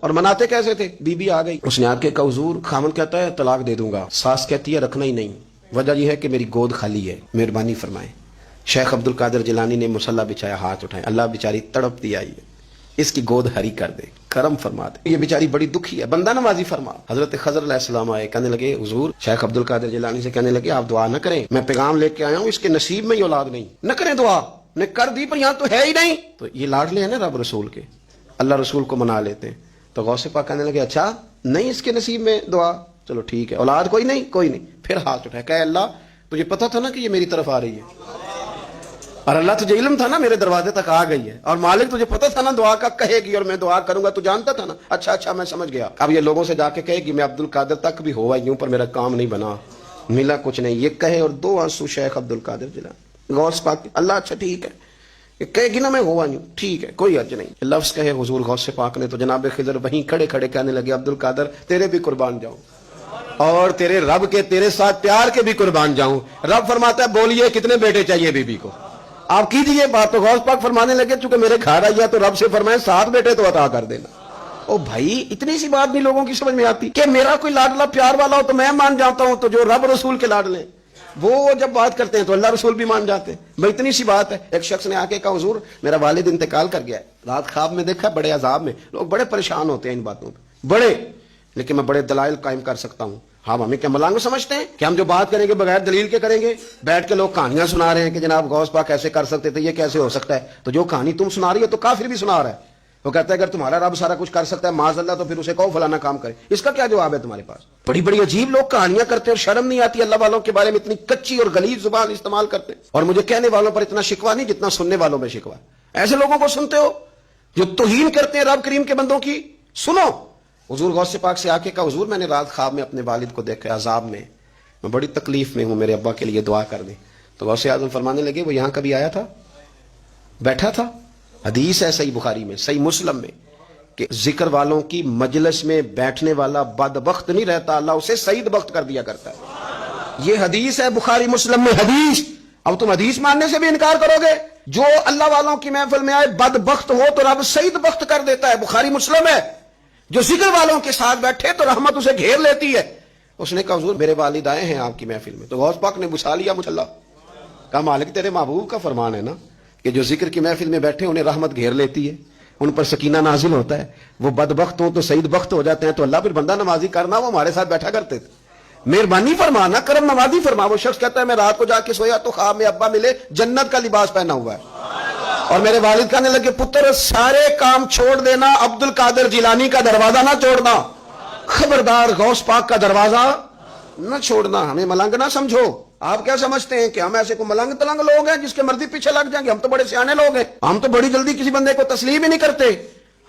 اور مناتے کیسے تھے؟ بی بی آ گئی، اس نے آ کے کہا حضور خامن کہتا ہے طلاق دے دوں گا، ساس کہتی ہے رکھنا ہی نہیں، وجہ یہ ہے کہ میری گود خالی ہے، مہربانی فرمائیں۔ شیخ عبد القادر جیلانی نے مصلی بچھایا، ہاتھ اٹھائے، اللہ بیچاری تڑپتی آئی ہے، اس کی گود ہری کر دے، کرم فرما دے، یہ بیچاری بڑی دکھی ہے، بندہ نوازی فرما۔ حضرت خضر علیہ السلام آئے، کہنے لگے حضور، شیخ عبد القادر جیلانی سے کہنے لگے آپ دعا نہ کریں، میں پیغام لے کے آیا ہوں، اس کے نصیب میں ہی اولاد نہیں، نہ کریں دعا، نے کر دی پر یہاں تو ہے ہی نہیں۔ تو یہ لاڈلے ہیں نا رب رسول کے، اللہ رسول کو منا لیتے ہیں۔ تو غوث پاک کہنے لگے اچھا نہیں اس کے نصیب میں دعا، چلو ٹھیک ہے، اولاد کوئی نہیں، کوئی نہیں۔ پھر ہاتھ اٹھائے، کہ اللہ تجھے پتا تھا نا کہ یہ میری طرف آ رہی ہے، اور اللہ تجھے علم تھا نا میرے دروازے تک آ گئی ہے، اور مالک تجھے پتا تھا نا دعا کا کہے گی اور میں دعا کروں گا، تو جانتا تھا نا۔ اچھا میں سمجھ گیا، اب یہ لوگوں سے جا کے کہے گی میں عبد القادر تک بھی ہوا یوں پر میرا کام نہیں بنا، ملا کچھ نہیں، یہ کہے اور دو آنسو شیخ عبد القادر جیلانی غوث پاک، اللہ اچھا ٹھیک ہے، یہ کہے گی نا میں ہوا یوں، ٹھیک ہے کوئی حرج نہیں، لفظ کہے حضور غوث پاک نے تو جناب خضر وہیں کھڑے کھڑے کہنے لگے عبد القادر تیرے بھی قربان جاؤں، اور تیرے رب کے تیرے ساتھ پیار کے بھی قربان جاؤں۔ رب فرماتا ہے بولیے کتنے بیٹے چاہیے بی بی کو، آپ کیجئے بات۔ تو غوث پاک فرمانے لگے چونکہ میرے گھر آئی تو رب سے فرمائے 7 بیٹے تو عطا کر دینا۔ او بھائی اتنی سی بات بھی لوگوں کی سمجھ میں آتی کہ میرا کوئی لاڈلا پیار والا ہو تو میں مان جاتا ہوں، تو جو رب رسول کے لاڈلے وہ جب بات کرتے ہیں تو اللہ رسول بھی مان جاتے ہیں، بھائی اتنی سی بات ہے۔ ایک شخص نے آ کے کہا حضور میرا والد انتقال کر گیا ہے، رات خواب میں دیکھا بڑے عذاب میں، لوگ بڑے پریشان ہوتے ہیں ان باتوں پہ بڑے، لیکن میں بڑے دلائل قائم کر سکتا ہوں۔ ہم ہمیں کیا ملانگ سمجھتے ہیں کہ ہم جو بات کریں گے بغیر دلیل کے کریں گے؟ بیٹھ کے لوگ کہانیاں سنا رہے ہیں کہ جناب غوث پاک ایسے کر سکتے تھے، یہ کیسے ہو سکتا ہے؟ تو جو کہانی تم سنا رہی ہو تو کافر بھی سنا رہا ہے، وہ کہتا ہے اگر تمہارا رب سارا کچھ کر سکتا ہے معاذ اللہ تو پھر اسے کہو فلانا کام کرے، اس کا کیا جواب ہے تمہارے پاس؟ بڑی بڑی عجیب لوگ کہانیاں کرتے ہیں اور شرم نہیں آتی اللہ والوں کے بارے میں، اتنی کچی اور غلیظ زبان استعمال کرتے ہیں، اور مجھے کہنے والوں پر اتنا شکوہ نہیں جتنا سننے والوں میں شکوہ۔ ایسے لوگوں کو سنتے ہو جو توہین کرتے ہیں رب کریم کے بندوں کی؟ سنو، حضور غوث پاک سے آ کے کہا حضور میں نے رات خواب میں اپنے والد کو دیکھا عذاب میں بڑی تکلیف میں ہوں، میرے ابا کے لیے دعا کر دیں۔ تو غوث اعظم فرمانے لگے وہ یہاں کبھی آیا تھا؟ بیٹھا تھا؟ حدیث ہے صحیح بخاری میں صحیح مسلم میں کہ ذکر والوں کی مجلس میں بیٹھنے والا بدبخت نہیں رہتا، اللہ اسے سعید بخت کر دیا کرتا ہے۔ یہ حدیث ہے بخاری مسلم میں حدیث۔ اب تم حدیث ماننے سے بھی انکار کرو گے؟ جو اللہ والوں کی محفل میں آئے بدبخت ہو تو رب سعید بخت کر دیتا ہے، بخاری مسلم ہے۔ جو ذکر والوں کے ساتھ بیٹھے تو رحمت اسے گھیر لیتی ہے۔ اس نے کہا حضور میرے والد آئے ہیں آپ کی محفل میں، تو غوث پاک نے بچھا لیا مجھے، کہا مالک تیرے محبوب کا فرمان ہے نا کہ جو ذکر کی محفل میں بیٹھے انہیں رحمت گھیر لیتی ہے، ان پر سکینہ نازل ہوتا ہے، وہ بدبخت ہوں تو سعید بخت ہو جاتے ہیں، تو اللہ پھر بندہ نوازی کرنا، وہ ہمارے ساتھ بیٹھا کرتے تھے، مہربانی فرمانا، کرم نوازی فرما۔ وہ شخص کہتا ہے میں رات کو جا کے سویا تو خواب میں ابا ملے جنت کا لباس پہنا ہوا ہے، اور میرے والد کہنے لگے پتر سارے کام چھوڑ دینا، عبد القادر جیلانی کا دروازہ نہ چھوڑنا، خبردار غوث پاک کا دروازہ نہ چھوڑنا، ہمیں ملنگ نہ سمجھو۔ آپ کیا سمجھتے ہیں کہ ہم ایسے کو ملنگ تلنگ لوگ ہیں جس کے مرضی پیچھے لگ جائیں گے؟ ہم تو بڑے سیانے لوگ ہیں، ہم تو بڑی جلدی کسی بندے کو تسلیم ہی نہیں کرتے۔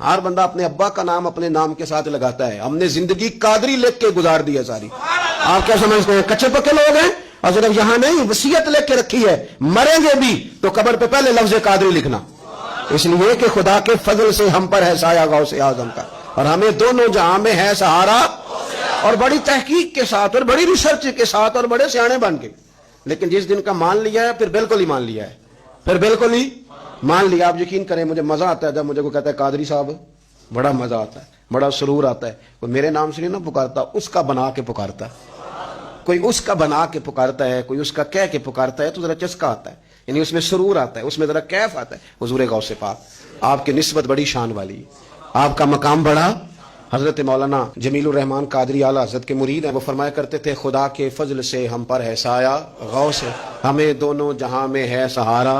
ہر بندہ اپنے ابا کا نام اپنے نام کے ساتھ لگاتا ہے، ہم نے زندگی قادری لکھ کے گزار دی ہے ساری۔ آپ کیا سمجھتے ہیں کچے پکے لوگ ہیں؟ اور صرف یہاں نہیں وصیت لکھ کے رکھی ہے، مریں گے بھی تو قبر پہ پہلے لفظ قادری لکھنا، اس لیے کہ خدا کے فضل سے ہم پر ہے سایہ غوث اعظم کا، اور ہمیں دونوں جہاں میں ہے سہارا، اور بڑی تحقیق کے ساتھ اور بڑی ریسرچ کے ساتھ اور بڑے سیانے بن کے۔ لیکن جس دن کا مان لیا ہے پھر بالکل ہی مان لیا ہے، پھر بالکل ہی مان لیا۔ آپ یقین کریں مجھے مزہ آتا ہے جب مجھے کوئی کہتا ہے قادری صاحب، بڑا مزہ آتا ہے، بڑا سرور آتا ہے۔ کوئی میرے نام سے نہیں نہ پکارتا، اس کا بنا کے پکارتا ہے، کوئی اس کا بنا کے پکارتا ہے، کوئی اس کا کہہ کے پکارتا ہے، تو ذرا چسکا آتا ہے، یعنی اس میں سرور آتا ہے، اس میں ذرا کیف آتا ہے۔ حضور غوث پاک آپ کی نسبت بڑی شان والی، آپ کا مقام بڑا۔ حضرت مولانا جمیل الرحمان قادری اعلیٰ حضرت کے مرید ہیں، وہ فرمایا کرتے تھے خدا کے فضل سے ہم پر ہے سایہ غوث، ہمیں دونوں جہاں میں ہے سہارا۔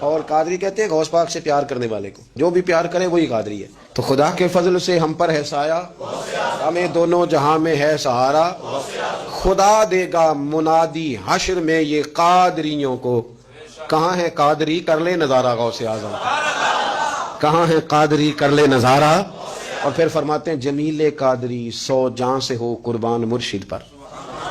اور قادری کہتے ہیں غوث پاک سے پیار کرنے والے کو جو بھی پیار کرے وہی قادری ہے۔ تو خدا کے فضل سے ہم پر ہے سایہ، ہمیں دونوں جہاں میں ہے سہارا، خدا دے گا منادی حشر میں یہ قادریوں کو۔ کہاں ہے قادری کر لے نظارہ غوث اعظم، کہاں ہے قادری کر لے نظارہ۔ اور پھر فرماتے ہیں جمیل قادری 100 جاں سے ہو قربان مرشد پر،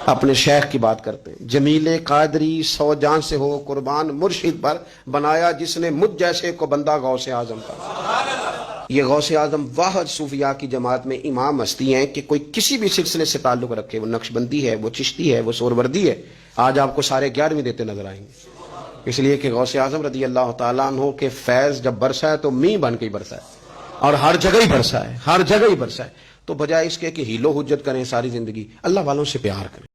اپنے شیخ کی بات کرتے ہیں، جمیل قادری 100 جاں سے ہو قربان مرشد پر، بنایا جس نے مجھ جیسے کو بندہ غوث اعظم کا۔ یہ غوث اعظم واحد صوفیاء کی جماعت میں امام ہستی ہیں کہ کوئی کسی بھی سلسلے سے تعلق رکھے، وہ نقشبندی ہے، وہ چشتی ہے، وہ سہروردی ہے، آج آپ کو سارے 11ویں دیتے نظر آئیں گے، اس لیے کہ غوث اعظم رضی اللہ تعالیٰ عنہ کے فیض جب برسا ہے تو می بن کے ہی برسا ہے، اور ہر جگہ ہی برسا ہے، ہر جگہ ہی برسا ہے. تو بجائے اس کے کہ ہیلو حجت کریں ساری زندگی، اللہ والوں سے پیار کریں.